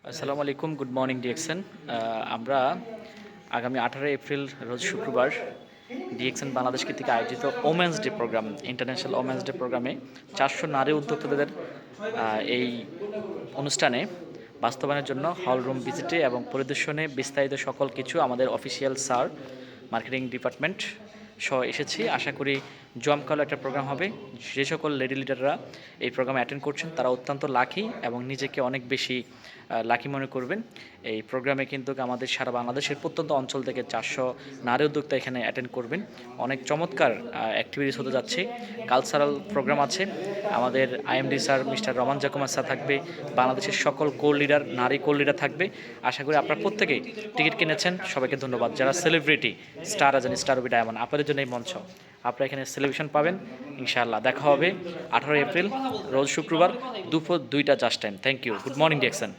আসসালামু আলাইকুম, good morning DXN. আমরা আগামী 18 এপ্রিল রোজ শুক্রবার ডিএক্সএন বাংলাদেশ কর্তৃক আয়োজিত women's day program, international women's day প্রোগ্রামে 400 নারী উদ্যোক্তাদের এই অনুষ্ঠানে বাস্তবায়নের জন্য হল রুম ভিজিটে এবং পরিদর্শনে বিস্তারিত সকল কিছু আমাদের অফিসিয়াল স্যার মার্কেটিং ডিপার্টমেন্ট সহ এসেছি। আশা করি জমকালো একটা প্রোগ্রাম হবে। যে সকল লেডি লিডাররা এই প্রোগ্রামে অ্যাটেন্ড করছেন তারা অত্যন্ত লাকি এবং নিজেকে অনেক বেশি লাকি মনে করবেন। এই প্রোগ্রামে কিন্তু আমাদের সারা বাংলাদেশের প্রত্যন্ত অঞ্চল থেকে 400 নারী উদ্যোক্তা এখানে অ্যাটেন্ড করবেন। অনেক চমৎকার অ্যাক্টিভিটিস হতে যাচ্ছে। কালচারাল প্রোগ্রাম আছে। আমাদের আইএমডি স্যার মিস্টার রমান জাকুমার স্যার থাকবে। বাংলাদেশের সকল কোর লিডার, নারী কোর লিডার থাকবে। আশা করি আপনারা প্রত্যেকেই টিকিট কিনেছেন, সবাইকে ধন্যবাদ। যারা সেলিব্রিটি স্টার আছেন, স্টার উবি ডায়মন্ড, আপনাদের জন্য এই মঞ্চ। আপনারা এখানে সেলিব্রেশন পাবেন ইনশাআল্লাহ। দেখা হবে 18 এপ্রিল রোজ শুক্রবার দুপুর 2টা just time. Thank you. Good morning DXN.